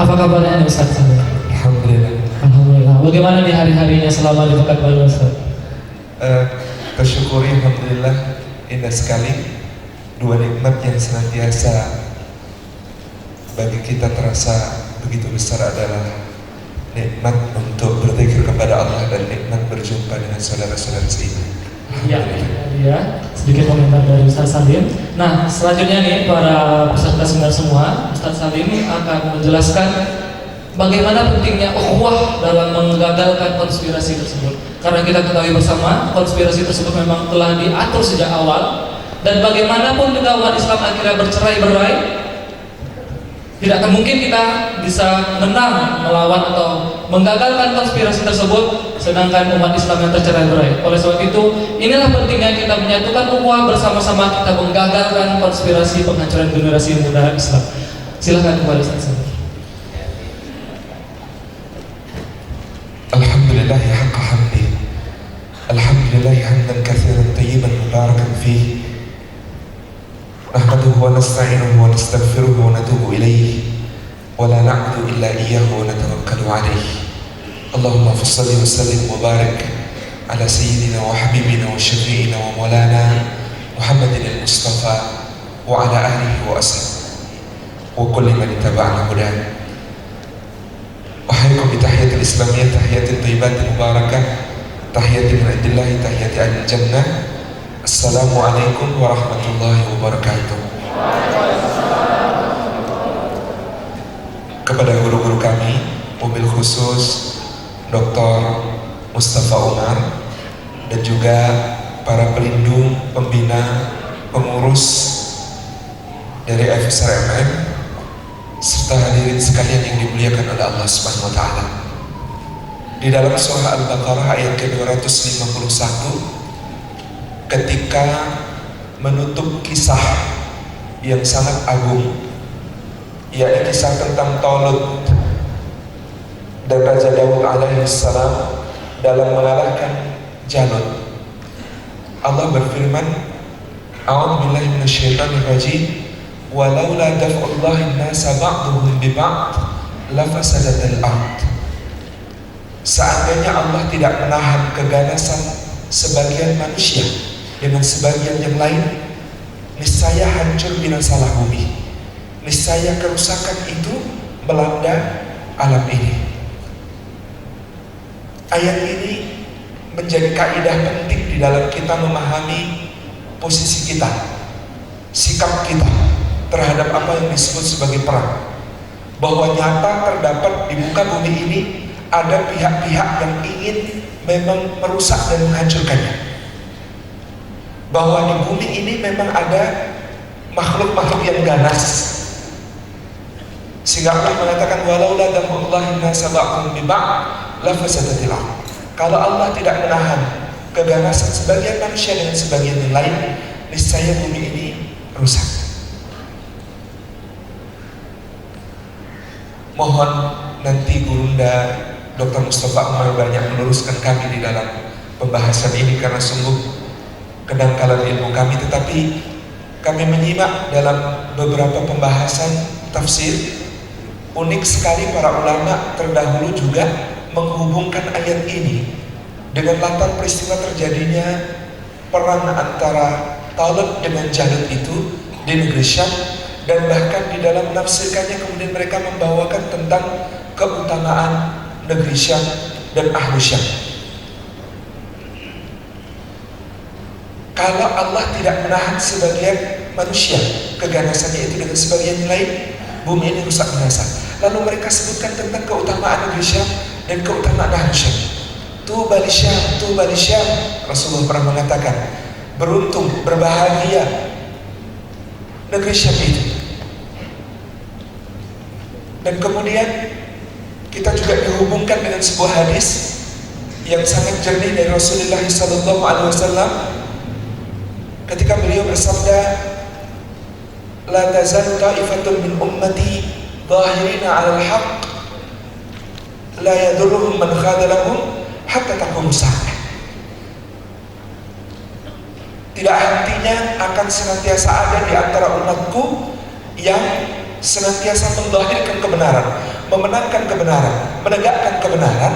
Apa kabarnya Ustaz? Alhamdulillah. Alhamdulillah. Bagaimana di hari-harinya selama di Pekanbaru Ustaz? Bersyukuri alhamdulillah, indah sekali. Dua nikmat yang senantiasa bagi kita terasa begitu besar adalah nikmat untuk berzikir kepada Allah dan nikmat berjumpa dengan saudara-saudara seiman. Ya, sedikit komentar dari Ustaz Salim. Nah, selanjutnya nih para peserta seminar semua, Ustaz Salim akan menjelaskan bagaimana pentingnya ukhuwah dalam menggagalkan konspirasi tersebut. Karena kita ketahui bersama, konspirasi tersebut memang telah diatur sejak awal, dan bagaimanapun juga umat Islam akhirnya bercerai-berai, tidak akan mungkin kita bisa menang, melawan atau menggagalkan konspirasi tersebut sedangkan umat Islam yang tercerai-berai. Oleh sebab itu, inilah pentingnya kita menyatukan ukhuwah bersama-sama, kita menggagalkan konspirasi penghancuran generasi muda Islam. Silakan kepada Ustaz. Alhamdulillah haqqa hamdi. Alhamdulillah hamdan katsiran tayyiban mubarakan fihi. نحمده ونستعينه ونستغفره ونتوب إليه ولا نعبد إلا إياه ونتوكل عليه. اللهم صل وسلم وبارك على سيدنا وحبيبنا وشفيعنا ومولانا محمد المصطفى وعلى آله وأصحابه وكل من اتبعنا هداه. أحييكم بتحية الإسلامية، تحية الطيبات المباركة، تحية من عند الله، تحية أهل الجنة. Assalamualaikum warahmatullahi wabarakatuh. Kepada guru-guru kami, mobil khusus Dr. Mustafa Umar, dan juga para pelindung, pembina, pengurus dari FSRMM, serta hadirin sekalian yang dimuliakan oleh Allah Subhanahu wa taala. Di dalam surah Al-Baqarah ayat ke-251, ketika menutup kisah yang sangat agung, yakni kisah tentang Talut dan Raja Daud alaihissalam dalam mengalahkan Jalut, Allah berfirman, A'udzubillahi minasyaitonir rajim, walaula daf'ullahi an-nasa ba'dhum bi ba'd lafasadatil ard. Seandainya Allah tidak menahan keganasan sebagian manusia dengan sebagian yang lain, niscaya hancur binasalah bumi, niscaya kerusakan itu melanda alam ini. Ayat ini menjadi kaidah penting di dalam kita memahami posisi kita, sikap kita terhadap apa yang disebut sebagai perang. Bahwa nyata terdapat di muka bumi ini ada pihak-pihak yang ingin memang merusak dan menghancurkannya. Bahwa di bumi ini memang ada makhluk-makhluk yang ganas, sehingga Allah mengatakan walaula daf'ullahi an-nasa ba'dhum bi ba'd lafasadatil ardh. Kalau Allah tidak menahan keganasan sebagian manusia dengan sebagian yang lain, niscaya bumi ini rusak. Mohon nanti Gurunda Dr. Mustafa Umar banyak meluruskan kami di dalam pembahasan ini, karena sungguh kedangkalan ilmu kami, tetapi kami menyimak dalam beberapa pembahasan tafsir. Unik sekali para ulama terdahulu juga menghubungkan ayat ini dengan latar peristiwa terjadinya perang antara Talut dengan Jalut itu di negeri Syam, dan bahkan di dalam menafsirkannya kemudian mereka membawakan tentang keutamaan negeri Syam dan ahlu Syam. Kalau Allah tidak menahan sebagian manusia keganasannya itu dengan sebagian yang lain, bumi ini rusak binasa. Lalu mereka sebutkan tentang keutamaan negeri Syam dan keutamaan ahlu Syam. Tuba li Syam, tuba li Syam. Rasulullah pernah mengatakan, beruntung, berbahagia negeri Syam itu. Dan kemudian kita juga dihubungkan dengan sebuah hadis yang sangat jernih dari Rasulullah SAW ketika beliau bersabda, la tazalu ta'ifatun min ummati zahirina 'alal haqq la yadurruhum man khadalahum hatta taqumus saa'ah. Tidak hentinya akan senantiasa ada di antara umatku yang senantiasa mendahirkan kebenaran, memenangkan kebenaran, menegakkan kebenaran,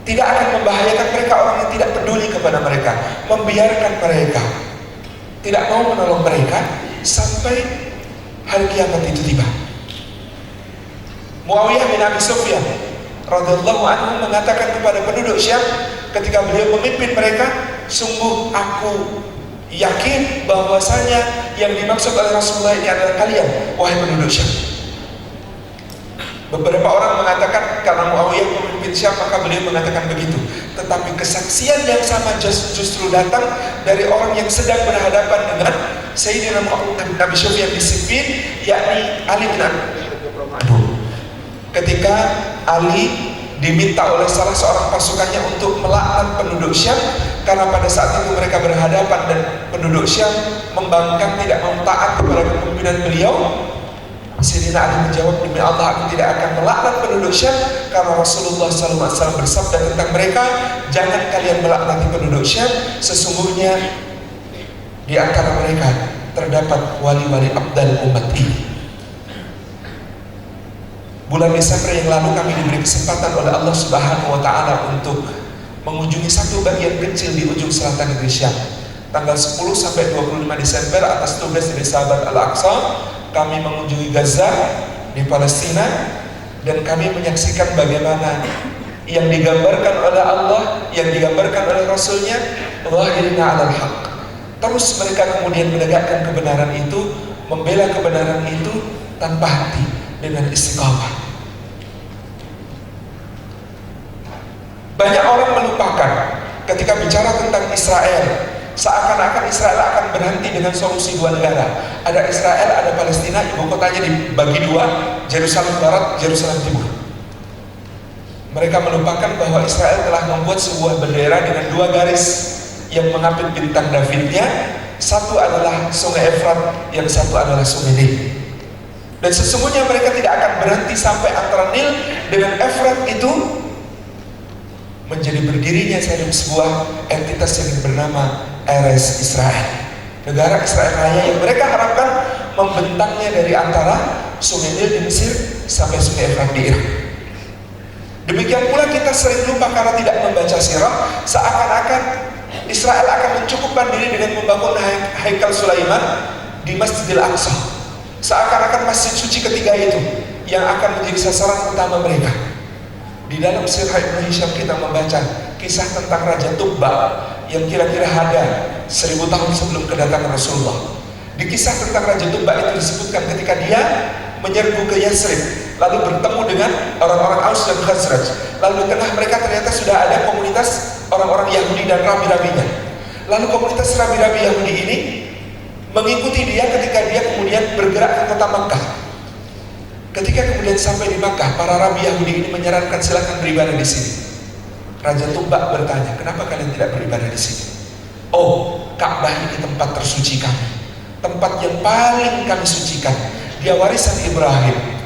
tidak akan membahayakan mereka orang yang tidak peduli kepada mereka, membiarkan mereka, tidak mau menolong mereka sampai hari kiamat itu tiba. Muawiyah bin Abi Sufyan radhiyallahu anhu mengatakan kepada penduduk Syam ketika beliau memimpin mereka, sungguh aku yakin bahwasanya yang dimaksud oleh Rasulullah ini adalah kalian, wahai penduduk Syam. Beberapa orang mengatakan karena Muawiyah memimpin Syam maka beliau mengatakan begitu. Tetapi kesaksian yang sama justru datang dari orang yang sedang berhadapan dengan Sayyidina Muawiyah bin Abi Sufyan di Siffin, yakni Ali bin Abi Thalib. Ketika Ali diminta oleh salah seorang pasukannya untuk melaknat penduduk Syam karena pada saat itu mereka berhadapan dan penduduk Syam membangkang tidak mau taat kepada kepemimpinan beliau, Sayyidina Ali menjawab, demi Allah aku tidak akan melaknat penduduk Syam karena Rasulullah SAW bersabda tentang mereka, jangan kalian melaknati penduduk Syam, sesungguhnya di antara mereka terdapat wali-wali abdal umat ini. Bulan Desember yang lalu kami diberi kesempatan oleh Allah Subhanahu wa Ta'ala untuk mengunjungi satu bagian kecil di ujung selatan negeri Syam. Tanggal 10 sampai 25 Desember atas tugas dari sahabat Al-Aqsa, kami mengunjungi Gaza di Palestina dan kami menyaksikan bagaimana yang digambarkan oleh Allah, yang digambarkan oleh Rasulnya, wahirina alal haq. Terus mereka kemudian menegakkan kebenaran itu, membela kebenaran itu tanpa henti dengan istiqamah. Banyak orang melupakan ketika bicara tentang Israel, seakan-akan Israel akan berhenti dengan solusi dua negara. Ada Israel, ada Palestina, ibu kotanya dibagi dua, Yerusalem Barat, Yerusalem Timur. Mereka melupakan bahwa Israel telah membuat sebuah bendera dengan dua garis yang mengapit bintang Davidnya. Satu adalah Sungai Efrat, yang satu adalah Sungai Nil. Dan sesungguhnya mereka tidak akan berhenti sampai antara Nil dengan Efrat itu menjadi berdirinya sebuah entitas yang bernama Eretz Israel, negara Israel Raya yang mereka harapkan membentangnya dari antara Sungai Nil di Mesir sampai Sungai Efrat di Irak. Demikian pula kita sering lupa karena tidak membaca sirah, seakan-akan Israel akan mencukupkan diri dengan membangun Haikal Sulaiman di Masjidil Aqsa, seakan-akan masjid suci ketiga itu yang akan menjadi sasaran utama mereka. Di dalam Sirah Ibnu Hisham kita membaca kisah tentang Raja Tubba yang kira-kira ada 1000 tahun sebelum kedatangan Rasulullah. Di kisah tentang Raja Tubba itu disebutkan ketika dia menyerbu ke Yasrib, lalu bertemu dengan orang-orang Aus dan Khazraj. Lalu di tengah mereka ternyata sudah ada komunitas orang-orang Yahudi dan rabi-rabinya. Lalu komunitas rabi-rabi Yahudi ini mengikuti dia ketika dia kemudian bergerak ke kota Makkah. Ketika kemudian sampai di Makkah, para rabi Yahudi ini menyarankan silakan beribadah di sini. Raja Tubba bertanya, kenapa kalian tidak beribadah di sini? Oh, Ka'bah ini tempat tersuci kami, tempat yang paling kami sucikan. Dia warisan Ibrahim.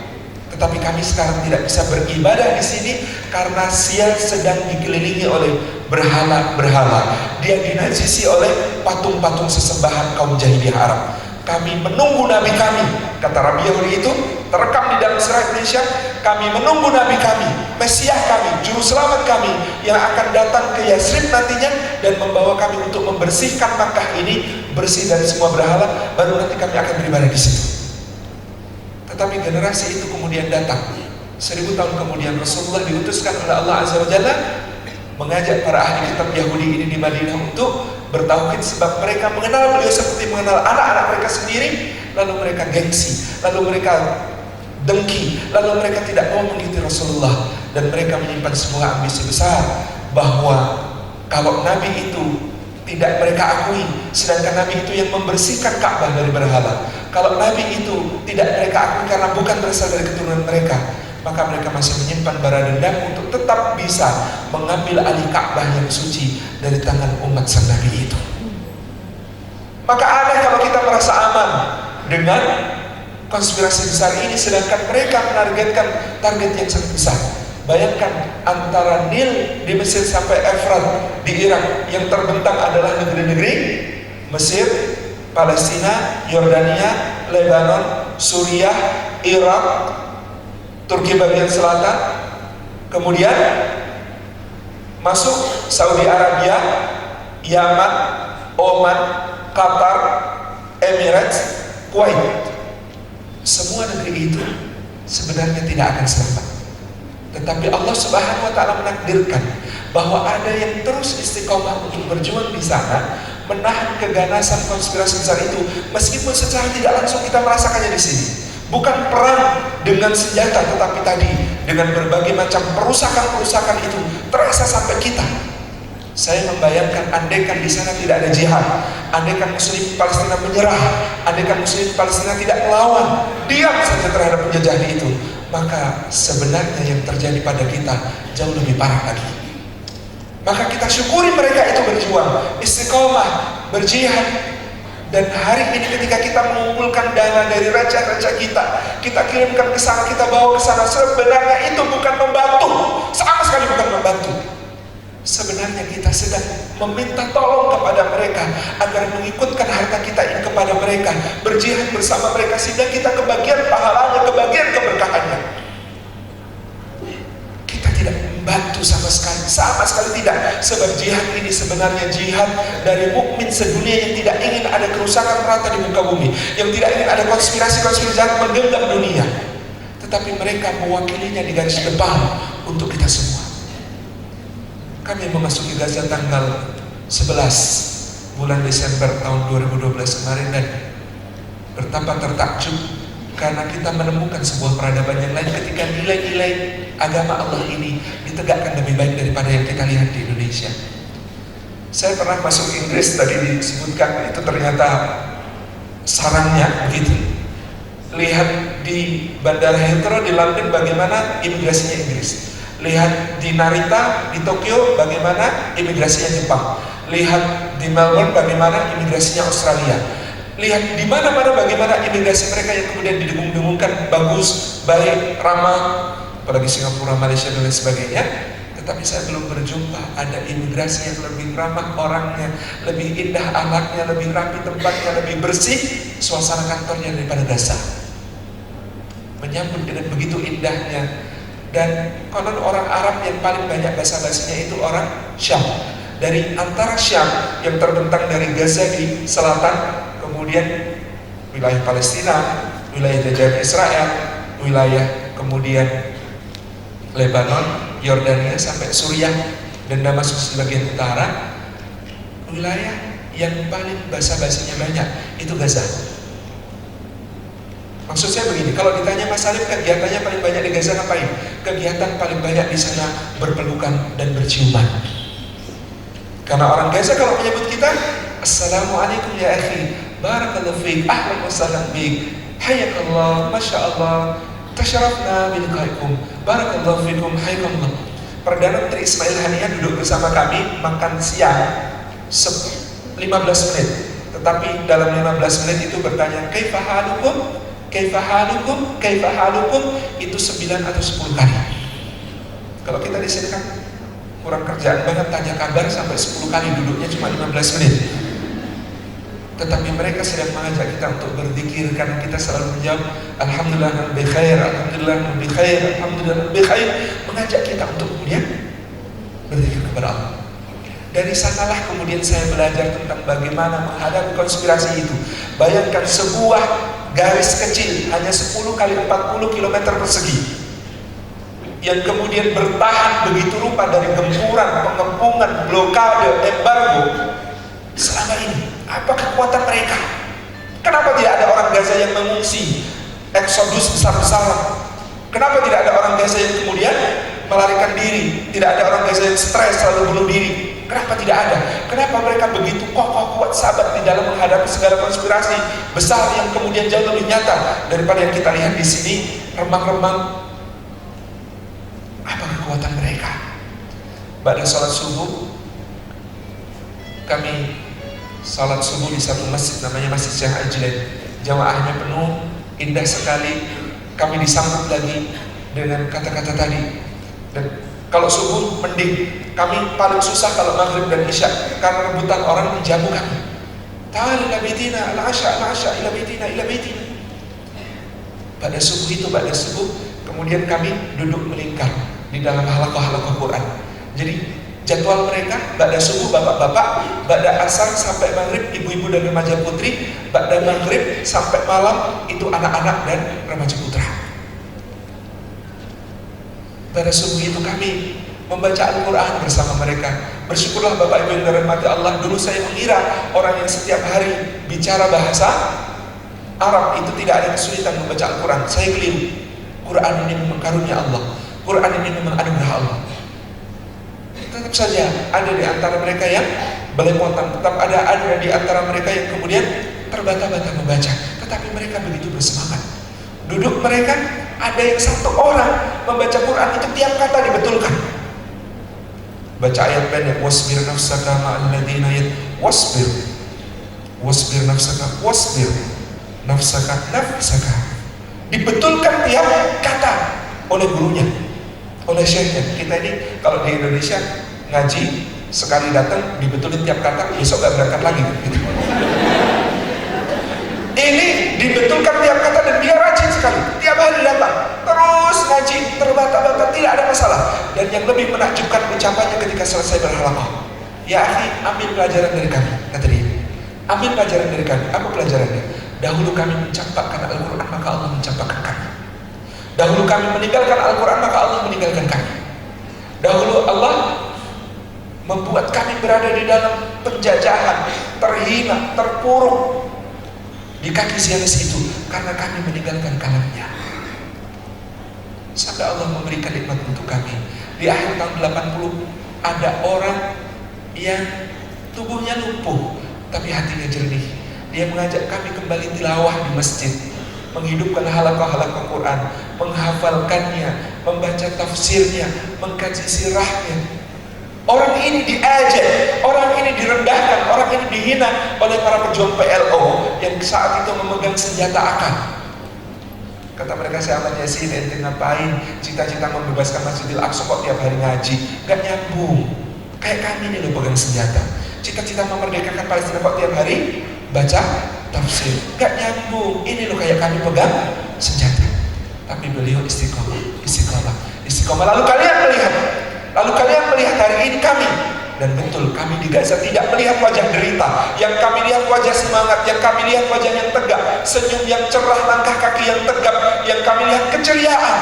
Tetapi kami sekarang tidak bisa beribadah di sini karena dia sedang dikelilingi oleh berhala-berhala. Dia dinajisi oleh patung-patung sesembahan kaum jahiliyah Arab. Kami menunggu Nabi kami, kata Rabi Yahudi itu, terekam di dalam Sirah Indonesia. Kami menunggu Nabi kami, Mesias kami, Juru Selamat kami yang akan datang ke Yasrib nantinya dan membawa kami untuk membersihkan Makkah ini bersih dari semua berhala. Baru nanti kami akan beribadah di situ. Tetapi generasi itu kemudian datang. 1000 tahun kemudian Rasulullah diutuskan oleh Allah Azza wa Jalla mengajak para ahli kitab Yahudi ini di Madinah untuk bertauhid, sebab mereka mengenal beliau seperti mengenal anak-anak mereka sendiri. Lalu mereka gengsi, lalu mereka dengki, lalu mereka tidak mau mengikuti Rasulullah, dan mereka menyimpan sebuah ambisi besar bahwa kalau Nabi itu tidak mereka akui, sedangkan Nabi itu yang membersihkan Ka'bah dari berhala. Kalau Nabi itu tidak mereka akui karena bukan berasal dari keturunan mereka, maka mereka masih menyimpan bara dendam untuk tetap bisa mengambil alih Ka'bah yang suci dari tangan umat sang Nabi itu. Maka aneh kalau kita merasa aman dengan konspirasi besar ini, sedangkan mereka menargetkan target yang sangat besar. Bayangkan antara Nil di Mesir sampai Efrat di Irak, yang terbentang adalah negeri-negeri Mesir, Palestina, Yordania, Lebanon, Suriah, Irak, Turki bagian selatan, kemudian masuk Saudi Arabia, Yaman, Oman, Qatar, Emirates, Kuwait. Semua negeri itu sebenarnya tidak akan selamat. Tetapi Allah Subhanahu wa Ta'ala menakdirkan bahwa ada yang terus istiqomah untuk berjuang di sana, menahan keganasan konspirasi besar itu, meskipun secara tidak langsung kita merasakannya di sini. Bukan perang dengan senjata, tetapi tadi dengan berbagai macam perusakan-perusakan itu terasa sampai kita. Saya membayangkan andaikan di sana tidak ada jihad, andaikan Muslim Palestina menyerah, andaikan Muslim Palestina tidak melawan, diam saja terhadap penjajahan itu, maka sebenarnya yang terjadi pada kita jauh lebih parah lagi. Maka kita syukuri mereka itu berjuang, istiqomah, berjihad. Dan hari ini ketika kita mengumpulkan dana dari raja-raja kita kirimkan ke sana, kita bawa ke sana, sebenarnya itu bukan membantu, sama sekali bukan membantu. Sebenarnya kita sedang meminta tolong kepada mereka agar mengikutkan harta kita ini kepada mereka, berjihad bersama mereka sehingga kita kebagian pahalanya, kebagian keberkahannya. Kita tidak membantu sama sekali tidak. Sebab jihad ini sebenarnya jihad dari mukmin sedunia yang tidak ingin ada kerusakan merata di muka bumi, yang tidak ingin ada konspirasi-konspirasi jahat menggenggam dunia. Tetapi mereka mewakilinya di garis depan untuk kita semua. Kami memasuki Gaza tanggal 11 bulan Desember tahun 2012 kemarin dan betapa tertakjub karena kita menemukan sebuah peradaban yang lain ketika nilai-nilai agama Allah ini ditegakkan lebih baik daripada yang kita lihat di Indonesia. Saya pernah masuk Inggris, tadi disebutkan itu ternyata sarangnya begitu. Lihat di Bandara Heathrow di London bagaimana imigrasinya Inggris. Lihat di Narita di Tokyo bagaimana imigrasinya Jepang. Lihat di Melbourne bagaimana imigrasinya Australia. Lihat di mana-mana bagaimana imigrasi mereka yang kemudian didengung-dengungkan bagus, baik, ramah, apalagi Singapura, Malaysia dan lain sebagainya. Tetapi saya belum berjumpa ada imigrasi yang lebih ramah orangnya, lebih indah anaknya, lebih rapi tempatnya, lebih bersih suasana kantornya daripada Gaza. Menyambut dengan begitu indahnya. Dan konon orang Arab yang paling banyak basa-basinya itu orang Syam. Dari antara Syam yang terbentang dari Gaza di selatan, kemudian wilayah Palestina, wilayah jajahan Israel, wilayah kemudian Lebanon, Yordania sampai Suriah dan Damaskus di bagian utara, wilayah yang paling basa-basinya banyak itu Gaza. Maksud saya begini, kalau ditanya Mas Salim kegiatannya paling banyak di Gaza ngapain? Kegiatan paling banyak di sana berpelukan dan berciuman. Karena orang Gaza kalau menyebut kita, Assalamualaikum ya akhi, barakallahu fiik, ahlan wa sahlan bik, hayakallah, masya Allah, tasyarafna biliqaikum, barakallahu fiikum, hayakallah. Perdana Menteri Ismail Haniyeh duduk bersama kami makan siang 15 menit. Tetapi dalam 15 menit itu bertanya, kaifa halukum? Kaifa halukum? Kaifa halukum? Itu 9 atau 10 kali. Kalau kita di sini kan kurang kerjaan banget, tanya kabar sampai 10 kali, duduknya cuma 15 menit. Tetapi mereka sedang mengajak kita untuk berzikir karena kita selalu menjawab Alhamdulillah bi khair, Alhamdulillah bi khair, Alhamdulillah bi khair, mengajak kita untuk kemudian berzikir kepada Allah. Dari sanalah kemudian saya belajar tentang bagaimana menghadapi konspirasi itu. Bayangkan sebuah garis kecil hanya 10 kali 40 km persegi yang kemudian bertahan begitu rupa dari gempuran, pengepungan, blokade, embargo selama ini. Apa kekuatan mereka? Kenapa tidak ada orang Gaza yang mengungsi eksodus besar-besaran? Kenapa tidak ada orang Gaza yang kemudian melarikan diri? Tidak ada orang Gaza yang stres selalu bunuh diri? Kenapa tidak ada? Kenapa mereka begitu kokoh, kuat, sabar di dalam menghadapi segala konspirasi besar yang kemudian jauh lebih nyata daripada yang kita lihat di sini, remang-remang? Apa kekuatan mereka? Pada sholat subuh, kami sholat subuh di satu masjid namanya Masjid Syekh Ajlan. Jamaahnya penuh, indah sekali. Kami disambut lagi dengan kata-kata tadi. Dan kalau subuh mending, kami paling susah kalau maghrib dan isya karena rebutan orang menjamu kami. Ta'ala ila baitina al-asha ila baitina ila baitina. Pada subuh kemudian kami duduk melingkar di dalam halaqah Quran. Jadi jadwal mereka pada subuh bapak-bapak, pada asar sampai maghrib ibu-ibu dan remaja putri, pada maghrib sampai malam itu anak-anak dan remaja putra. Pada subuh itu kami membaca Al-Quran bersama mereka. Bersyukurlah Bapak Ibu yang dirahmati Allah. Dulu saya mengira orang yang setiap hari bicara bahasa Arab itu tidak ada kesulitan membaca Al-Quran. Saya keliru. Quran ini memang karunia Allah. Quran ini memang anugerah Allah. Tetap saja ada di antara mereka yang belepotan. Tetap ada di antara mereka yang kemudian terbata-bata membaca. Tetapi mereka begitu bersemangat. Duduk mereka, ada yang satu orang membaca Quran itu tiap kata dibetulkan. Baca ayat pendek, wasbir nafsaka ma'alladina wasbir nafsaka. Dibetulkan tiap kata oleh gurunya, oleh syekhnya. Kita ini kalau di Indonesia ngaji sekali datang dibetulin tiap kata, besok gak berangkat lagi gitu. Ini dibetulkan tiap kata dan dia rajin sekali. Tiap hari datang, terus ngaji, terbata-bata, tidak ada masalah. Dan yang lebih menakjubkan ucapannya ketika selesai berhalaqah. Ya akhi, ambil pelajaran dari kami, kata dia. Ambil pelajaran dari kami. Apa pelajarannya? Dahulu kami mencampakkan Al-Quran, maka Allah mencampakkan kami. Dahulu kami meninggalkan Al-Quran, maka Allah meninggalkan kami. Dahulu Allah membuat kami berada di dalam penjajahan, terhina, terpuruk di kaki Zionis itu karena kami meninggalkan kalamnya. Sampai Allah memberikan nikmat untuk kami. Di akhir tahun 80 ada orang yang tubuhnya lumpuh tapi hatinya jernih. Dia mengajak kami kembali tilawah di masjid, menghidupkan halaqah Quran, menghafalkannya, membaca tafsirnya, mengkaji sirahnya. Orang ini diajak, orang ini direndahkan, orang ini dihina oleh para pejuang PLO yang saat itu memegang senjata AK. Kata mereka, saya Ahmad Yasin, ente ngapain cita-cita membebaskan Masjidil Aqsa kok tiap hari ngaji? Gak nyambung. Kayak kami ini loh pegang senjata. Cita-cita memerdekakan Palestina kok tiap hari baca tafsir? Gak nyambung. Ini loh kayak kami pegang senjata. Tapi beliau istiqomah. Lalu kalian melihat hari ini kami. Dan betul, kami di Gaza tidak melihat wajah derita. Yang kami lihat wajah semangat, yang kami lihat wajah yang tegak, senyum yang cerah, langkah kaki yang tegap, yang kami lihat keceriaan.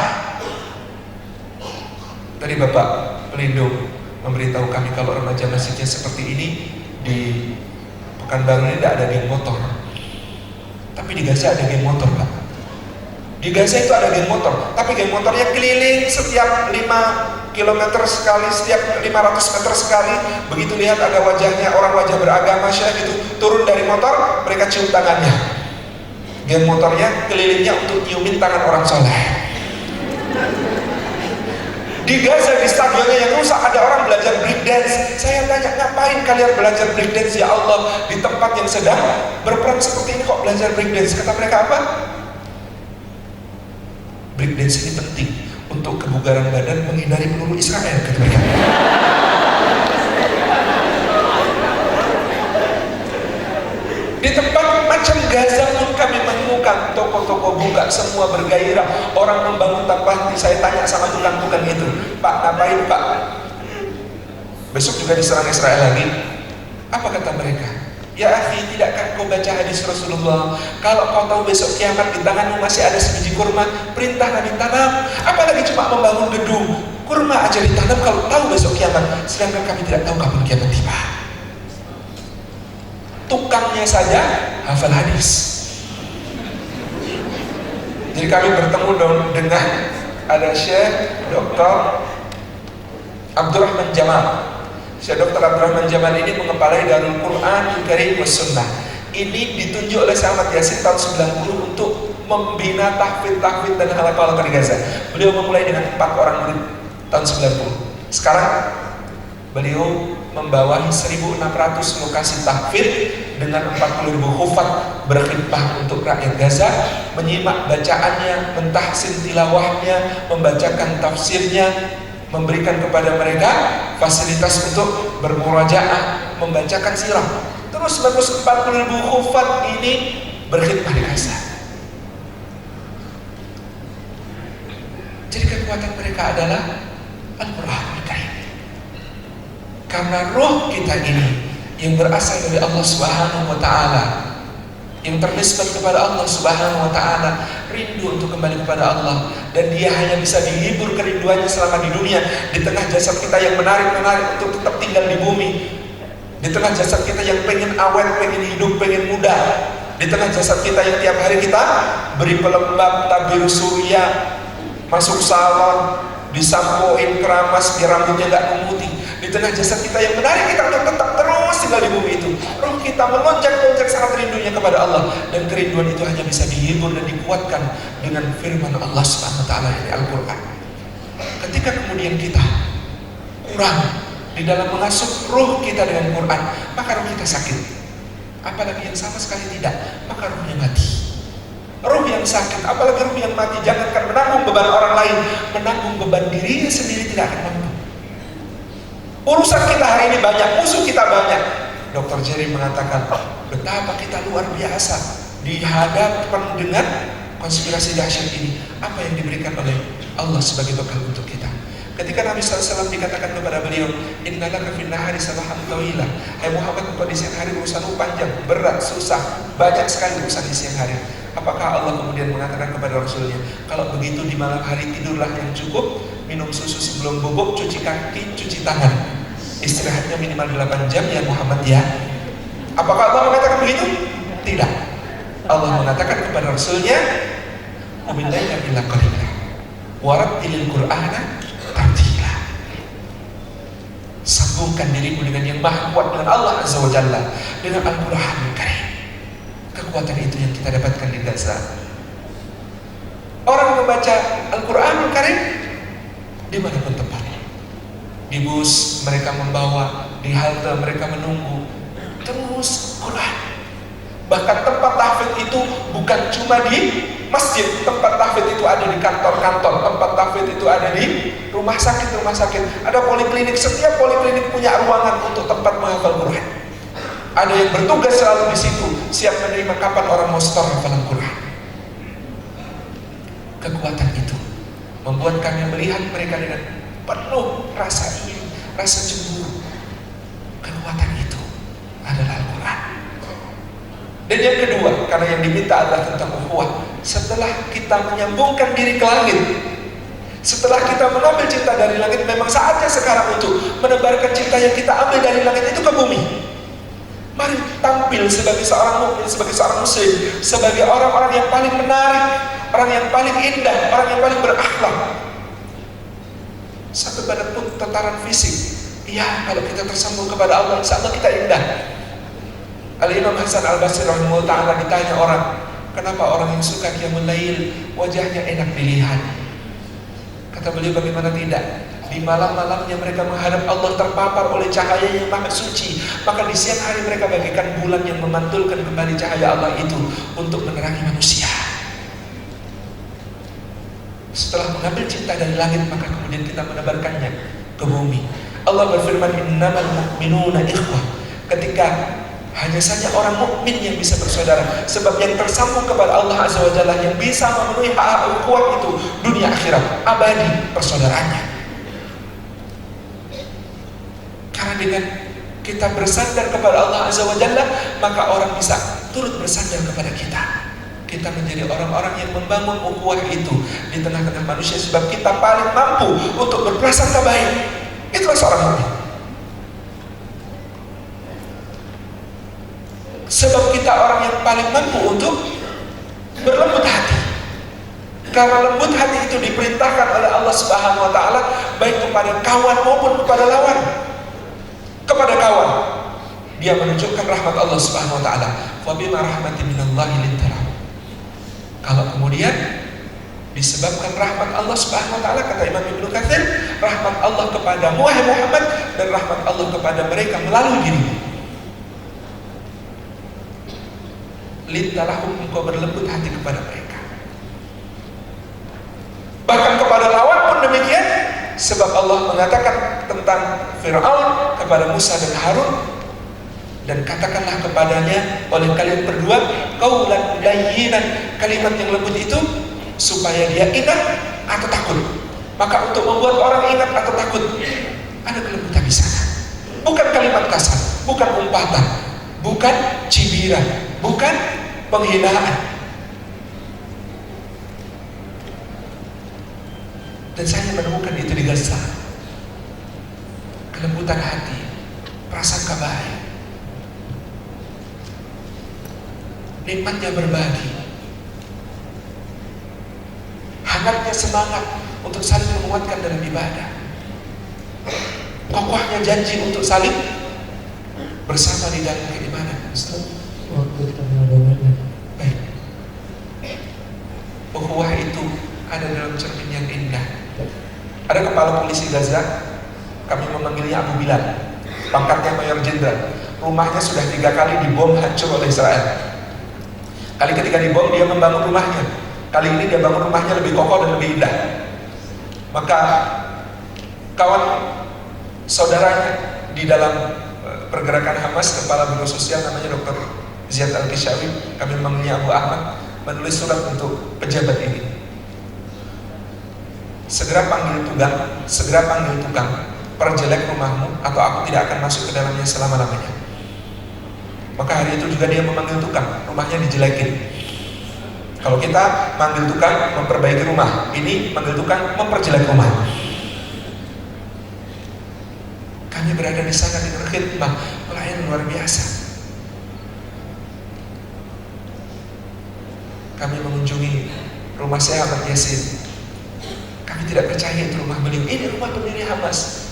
Tadi Bapak pelindung memberitahu kami kalau remaja masjidnya seperti ini. Di Pekanbaru ini tidak ada geng motor, tapi di Gaza ada geng motor, Pak. Di Gaza itu ada geng motor, tapi geng motornya keliling setiap 5 kilometer sekali, setiap 500 meter sekali. Begitu lihat ada wajahnya orang wajah beragama syekh gitu, turun dari motor, mereka cium tangannya. Geng motornya kelilingnya untuk nyiumin tangan orang soleh. Di Gaza, di stadionnya yang rusak, ada orang belajar breakdance. Saya tanya, ngapain kalian belajar breakdance ya Allah, di tempat yang sedang berperang seperti ini kok belajar breakdance? Kata mereka apa? Breakdance ini penting untuk kebugaran badan, menghindari peluru Israel, kata mereka. Di tempat macam Gaza pun kami menemukan toko-toko buka, semua bergairah, orang membangun tanpa henti. Saya tanya sama tukang-tukang itu, Pak, ngapain Pak? Besok juga diserang Israel lagi. Apa kata mereka? Ya akhi, tidakkah kau baca hadis Rasulullah? Kalau kau tahu besok kiamat di tanganmu masih ada sebiji kurma, perintah Nabi tanam. Apalagi cuma membangun gedung, kurma aja ditanam kalau tahu besok kiamat. Sedangkan kami tidak tahu kapan kiamat tiba. Tukangnya saja hafal hadis. Jadi kami bertemu dengan ada Syekh Dr. Abdurrahman Jamal. Syekh Dr. Abdurrahman Jamal ini mengepalai Darul Quran Karim Sunnah. Ini ditunjuk oleh Syekh Ahmad Yasin tahun 90 untuk membina tahfidz dan halaqah di Gaza. Beliau memulai dengan 4 orang murid tahun 90. Sekarang beliau membawahi 1.600 lokasi tahfidz dengan 40.000 hufaz berkhidmah untuk rakyat Gaza, menyimak bacaannya, mentahsin tilawahnya, membacakan tafsirnya, memberikan kepada mereka fasilitas untuk bermurajaah, membacakan sirah. Terus 40.000 hufaz ini berkhidmah di Gaza. kekuatan mereka adalah Al-Quranul Karim. Karena roh kita ini yang berasal dari Allah Subhanahu wa Ta'ala, yang ternisbat kepada Allah Subhanahu wa Ta'ala, rindu untuk kembali kepada Allah, dan dia hanya bisa dihibur kerinduannya selama di dunia, di tengah jasad kita yang menarik untuk tetap tinggal di bumi, di tengah jasad kita yang pengen awet, pengen hidup, pengen muda, di tengah jasad kita yang tiap hari kita beri pelembab, tabir surya, masuk salon, disampoin keramas biar rambutnya gak memutih, di tengah jasad kita yang menarik kita untuk tetap terus tinggal di bumi itu. Roh kita melonjak-lonjak sangat rindunya kepada Allah, dan kerinduan itu hanya bisa dihibur dan dikuatkan dengan firman Allah Subhanahu wa Ta'ala dari Al-Quran. Ketika kemudian kita kurang di dalam mengasuh roh kita dengan Quran, maka roh kita sakit. Apalagi yang sama sekali tidak, maka rohnya mati. Roh yang sakit, apalagi roh yang mati, jangankan menanggung beban orang lain, menanggung beban dirinya sendiri tidak akan mampu. Urusan kita hari ini banyak, musuh kita banyak. Dr. Jerry mengatakan betapa kita luar biasa dihadapkan dengan konspirasi dahsyat ini. Apa yang diberikan oleh Allah sebagai bekal untuk kita. Ketika Nabi SAW dikatakan kepada beliau, innalaka fin nahari sabahan tawilah, hai Muhammad, engkau di siang hari urusanmu panjang, berat, susah, banyak sekali urusan di siang hari. Apakah Allah kemudian mengatakan kepada Rasulnya, kalau begitu di malam hari tidurlah yang cukup, minum susu sebelum bubuk, cuci kaki, cuci tangan, istirahatnya minimal 8 jam ya Muhammad ya. Apakah Allah mengatakan begitu? Tidak. Allah mengatakan kepada Rasulnya, ubillaika illa qalila warattilil qur'ana tartila. Sambungkan dirimu dengan yang maha kuat, dengan Allah Azza wa Jalla, dengan Al-Quranul Karim. Kekuatan itu yang kita dapatkan di Gaza. Orang membaca Al-Quranul Karim dimanapun tempatnya. Di bus mereka membawa, di halte mereka menunggu, terus Quran. Bahkan tempat tahfidz itu bukan cuma di masjid, tempat tahfidz itu ada di kantor-kantor, tempat tahfidz itu ada di rumah sakit. Ada poliklinik, setiap poliklinik punya ruangan untuk tempat menghafal Quran. Ada yang bertugas selalu di situ, siap menerima kapan orang mau setor hafalan Quran. Kekuatan itu membuat kami melihat mereka dengan penuh rasa iri, rasa cemburu. Kekuatan itu adalah Al-Quran. Dan yang kedua, karena yang diminta adalah tentang ukhuwah. Setelah kita menyambungkan diri ke langit, setelah kita mengambil cinta dari langit, memang saatnya sekarang untuk menebarkan cinta yang kita ambil dari langit itu ke bumi. Mari tampil sebagai seorang mukmin, sebagai seorang muslim, sebagai orang-orang yang paling menarik, orang yang paling indah, orang yang paling berakhlak. Sampai pada pun tataran fisik, ya kalau kita tersambung kepada Allah, insya Allah kita indah. Al-Imam Hasan Al-Basri rahimahullah ta'ala ditanya orang, kenapa orang yang suka qiyamul lail wajahnya enak dilihat? Kata beliau, bagaimana tidak? Di malam-malamnya mereka menghadap Allah, terpapar oleh cahaya yang maha suci, maka di siang hari mereka bagaikan bulan yang memantulkan kembali cahaya Allah itu untuk menerangi manusia. Setelah mengambil cinta dari langit, maka kemudian kita menebarkannya ke bumi. Allah berfirman, innamal mu'minuna ikhwah. Ketika hanya saja orang mukmin yang bisa bersaudara, sebab yang tersambung kepada Allah Azza wa Jalla, yang bisa memenuhi hak ukhuwah itu dunia akhirat, abadi persaudaraannya. Karena dengan kita bersandar kepada Allah Azza wa Jalla, maka orang bisa turut bersandar kepada kita. Kita menjadi orang-orang yang membangun ukhuwah itu di tengah-tengah manusia, sebab kita paling mampu untuk berprasangka baik. Itulah seorang mukmin. Sebab kita orang yang paling mampu untuk berlembut hati. Karena lembut hati itu diperintahkan oleh Allah Subhanahu wa Ta'ala, baik kepada kawan maupun kepada lawan. Kepada kawan, dia menunjukkan rahmat Allah Subhanahu wa Ta'ala. Wa bima rahmatin minallahi lintalahu. Kalau kemudian disebabkan rahmat Allah Subhanahu wa Ta'ala, kata Imam Ibnu Katsir, rahmat Allah kepada Muhammad dan rahmat Allah kepada mereka melalui dirimu. Lintalahum, engkau berlembut hati kepada mereka. Bahkan kepada lawan pun demikian, sebab Allah mengatakan tentang Fir'aun kepada Musa dan Harun, dan katakanlah kepadanya oleh kalian berdua qaulan layyinan, kalimat yang lembut itu, supaya dia ingat atau takut. Maka untuk membuat orang ingat atau takut, ada kelembutan di sana. Bukan kalimat kasar, bukan umpatan, bukan cibiran, bukan penghinaan. Dan saya menemukan itu di Gaza. Kelembutan hati, prasangka baik, nikmatnya berbagi, hangatnya semangat untuk saling menguatkan dalam ibadah, kokohnya janji untuk saling bersama di dalam keimanan. Waktu kita mengambilnya. Baik. Ukhuwah itu ada dalam cermin yang indah. Ada kepala polisi Gaza, kami memanggilnya Abu Bilal, pangkatnya Mayor Jenderal. Rumahnya sudah 3 kali dibom hancur oleh Israel. Kali ketiga dibom, dia membangun rumahnya. Kali ini dia bangun rumahnya lebih kokoh dan lebih indah. Maka kawan saudaranya di dalam pergerakan Hamas, kepala biro sosial namanya Dr. Ziyad Al-Kishawi, kami memanggilnya Abu Ahmad, menulis surat untuk pejabat ini. Segera panggil tukang, perjelek rumahmu atau aku tidak akan masuk ke dalamnya selama-lamanya. Maka hari itu juga dia memanggil tukang, rumahnya dijelekin. Kalau kita manggil tukang memperbaiki rumah, ini manggil tukang memperjelek rumah. Kami berada di sana dengan khidmah, pelayanan luar biasa. Kami mengunjungi rumah Syekh Ahmad Yasin. Kami tidak percaya itu rumah beliau. Ini rumah pendiri Hamas.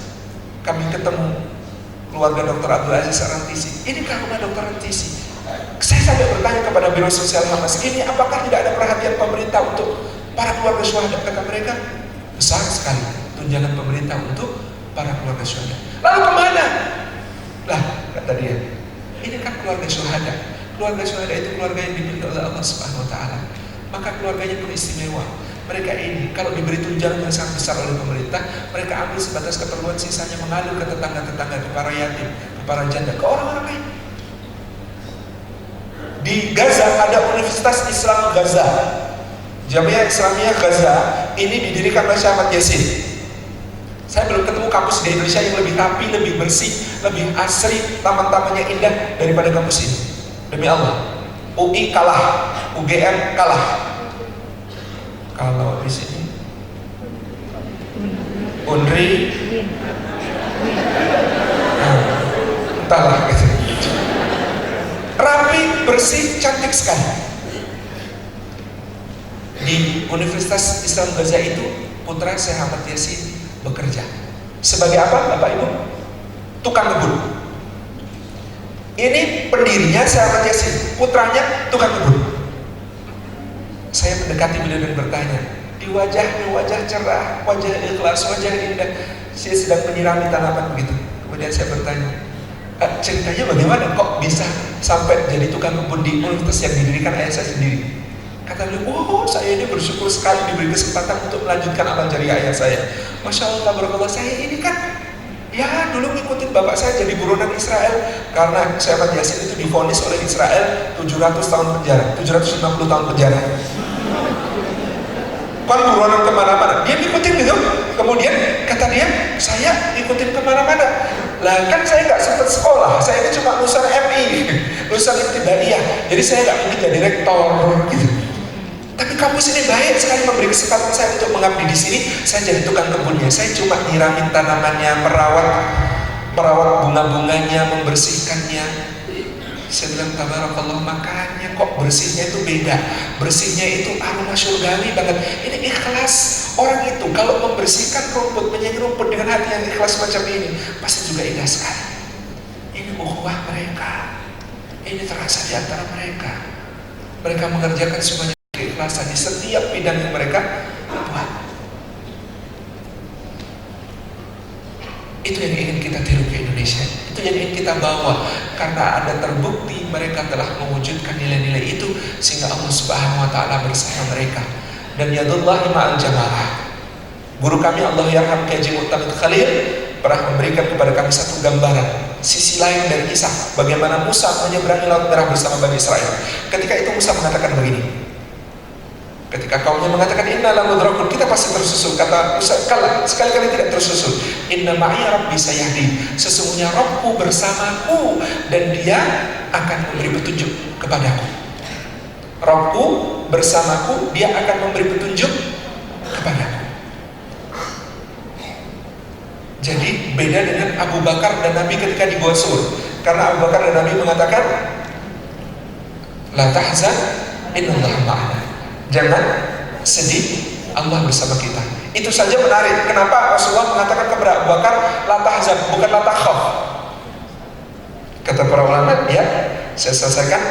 Kami ketemu keluarga Dr. Abdul Aziz Ar-Rantisi. Inikah rumah Dr. Rantisi? Saya sampai bertanya kepada biro sosial Hamas, ini apakah tidak ada perhatian pemerintah untuk para keluarga syuhada? Kata mereka, besar sekali tunjangan pemerintah untuk para keluarga syuhada. Lalu kemana? Lah, kata dia, ini kan keluarga syuhada. Keluarga syuhada itu keluarga yang dipilih oleh Allah Subhanahu Wa Taala. Maka keluarganya pun istimewa. Mereka ini kalau diberi tunjangan yang sangat besar oleh pemerintah, mereka ambil sebatas keperluan, sisanya mengalir ke tetangga-tetangga, ke para yatim, ke para janda, ke orang-orang lain. Di Gaza ada Universitas Islam Gaza, Jamiah Islamiyah Gaza. Ini didirikan oleh Syekh Ahmad Yasin. Saya belum ketemu kampus di Indonesia yang lebih rapi, lebih bersih, lebih asri, taman-tamannya indah daripada kampus ini. Demi Allah, UI kalah, UGM kalah. Kalau di sini Unri, entahlah gitu. Rapi, bersih, cantik sekali. Di Universitas Islam Gaza itu putra Syekh Ahmad Yasin bekerja sebagai apa, Bapak Ibu? Tukang kebun. Ini pendirinya Syekh Ahmad Yasin, putranya tukang kebun. Saya mendekati beliau dan bertanya, di wajahnya wajah cerah, wajah ikhlas, wajah indah, saya sedang menyirami tanaman begitu. Kemudian saya bertanya, ceritanya bagaimana kok bisa sampai jadi tukang kebun di universitas yang didirikan ayah saya sendiri? Kata beliau, oh saya ini bersyukur sekali diberi kesempatan untuk melanjutkan amal jariah ayah saya. Masya Allah, tabarakallah, saya ini kan ya dulu ngikutin bapak saya jadi buronan Israel, karena Syekh Ahmad Yasin itu divonis oleh Israel 700 tahun penjara, 750 tahun penjara. Kan buronan kemana-mana, dia ngikutin gitu. Kemudian kata dia, saya ngikutin kemana-mana. Lah kan saya nggak sempat sekolah, saya ini cuma lulusan MI, lulusan ibtidaiyah, jadi saya nggak mungkin jadi rektor gitu. Tapi kampus ini baik sekali memberi kesempatan saya untuk mengabdi di sini. Saya jadi tukang kebunnya, saya cuma nyiramin tanamannya, merawat bunga-bunganya, membersihkannya. Saya bilang, tabarakallah, makanya kok bersihnya itu beda. Bersihnya itu aroma syurgawi banget. Ini ikhlas. Orang itu kalau membersihkan rumput, menyayangi rumput dengan hati yang ikhlas macam ini, pasti juga indah sekali. Ini ukhuwah mereka. Ini terasa di antara mereka. Mereka mengerjakan semuanya keikhlasan di setiap bidang yang mereka buat. Itu yang ingin kita tiru ke Indonesia. Itu yang ingin kita bawa, karena ada terbukti mereka telah mewujudkan nilai-nilai itu, sehingga Allah Subhanahu Wa Taala bersama mereka. Dan yadullahi ma'al jamaah. Guru kami Allah Yarham Haji Mu'tamid Khalil pernah memberikan kepada kami satu gambaran sisi lain dari kisah bagaimana Musa menyeberangi Laut Merah bersama Bani Israel. Ketika itu Musa mengatakan begini, Ketika kaumnya mengatakan inna lamudrakun, kita pasti tersusul. Kata Musa, sekali-kali tidak tersusul. Inna ma'iya rabbi sayahdin, sesungguhnya Rabbku bersamaku dan dia akan memberi petunjuk kepadaku. Rabbku bersamaku, dia akan memberi petunjuk kepadaku. Jadi beda dengan Abu Bakar dan Nabi ketika di Gua Sur. Karena Abu Bakar dan Nabi mengatakan la tahzan innallaha ma'ana, jangan sedih, Allah bersama kita. Itu saja menarik. Kenapa Rasulullah mengatakan kepada Abu Bakar la tahzan, bukan la takhaf? Kata para ulama, ya, saya selesaikan.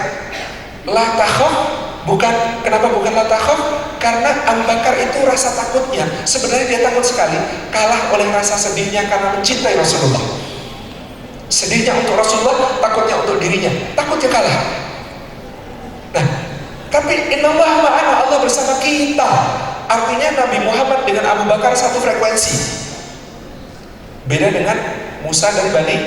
La takhaf, bukan, kenapa bukan la takhaf? Karena Abu Bakar itu rasa takutnya, sebenarnya dia takut sekali kalah oleh rasa sedihnya karena mencintai Rasulullah. Sedihnya untuk Rasulullah, takutnya untuk dirinya, takutnya kalah. Nah, tapi innallaha ma'ana, Allah bersama kita. Artinya Nabi Muhammad dengan Abu Bakar satu frekuensi. Beda dengan Musa dan Bani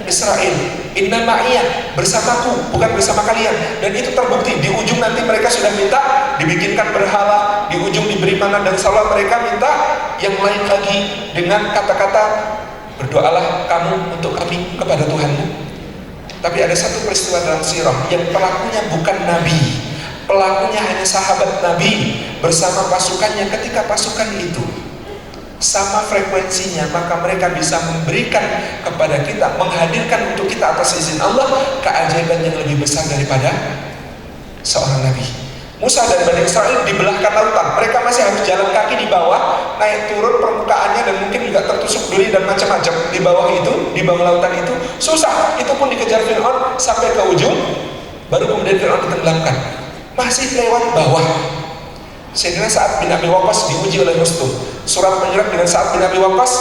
Israel. Inna ma'iyah, bersamaku, bukan bersama kalian. Dan itu terbukti, di ujung nanti mereka sudah minta dibikinkan berhala, di ujung diberi mangan dan salwa, mereka minta yang lain lagi dengan kata-kata berdoalah kamu untuk kami kepada Tuhanmu. Tapi ada satu peristiwa dalam sirah yang pelakunya bukan Nabi, pelakunya hanya sahabat Nabi bersama pasukannya. Ketika pasukan itu sama frekuensinya, maka mereka bisa memberikan kepada kita, menghadirkan untuk kita atas izin Allah keajaiban yang lebih besar daripada seorang Nabi. Musa dan Bani Israel dibelahkan lautan, mereka masih harus jalan kaki di bawah, naik turun permukaannya, dan mungkin juga tertusuk duri dan macam-macam di bawah itu, di bawah lautan itu susah. Itu pun dikejar Fir'aun sampai ke ujung, baru kemudian Fir'aun ditenggelamkan. Masih lewat bawah. Sayyidina Sa'ad bin Abi Waqqas diuji oleh Rustum. Surat menyurat dengan Sa'ad bin Abi Waqqas,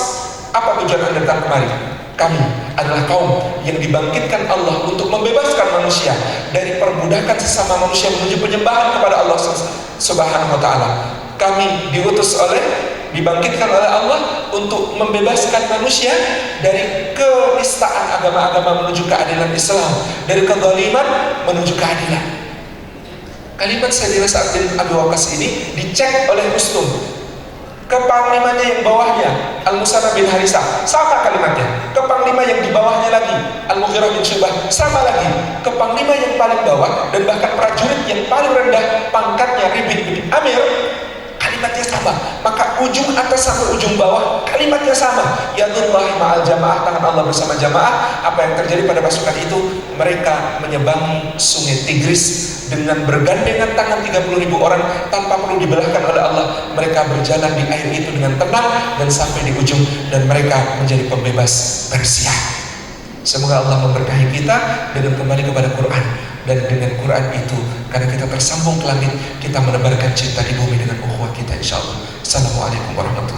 apa tujuan Anda datang kemari? Kami adalah kaum yang dibangkitkan Allah untuk membebaskan manusia dari perbudakan sesama manusia menuju penyembahan kepada Allah Subhanahu wa ta'ala. Kami dibangkitkan oleh Allah untuk membebaskan manusia dari kenistaan agama-agama menuju keadilan Islam, dari kezaliman menuju keadilan. Kalimat Sayyidina Sa'ad bin Abi Waqqas ini dicek oleh Rustum. Ke panglimanya yang bawahnya, Al-Musanna bin Harisah, sama kalimatnya. Ke panglima yang di bawahnya lagi, Al-Mughirah bin Syu'bah, sama lagi. Ke panglima yang paling bawah, dan bahkan prajurit yang paling rendah pangkatnya, Ribid bin Amir, kalimatnya sama. Maka ujung atas sampai ujung bawah kalimatnya sama. Yadullahi ma'al jamaah, tangan Allah bersama jamaah. Apa yang terjadi pada pasukan itu? Mereka menyeberangi sungai Tigris dengan bergandengan tangan 30.000 orang tanpa perlu dibelahkan oleh Allah. Mereka berjalan di air itu dengan tenang dan sampai di ujung, dan mereka menjadi pembebas Persia. Semoga Allah memberkahi kita dengan kembali kepada Quran, dan dengan Quran itu, karena kita tersambung ke langit, kita menebarkan cinta di bumi dengan ukhuwah kita, insyaallah. Assalamualaikum warahmatullahi wabarakatuh.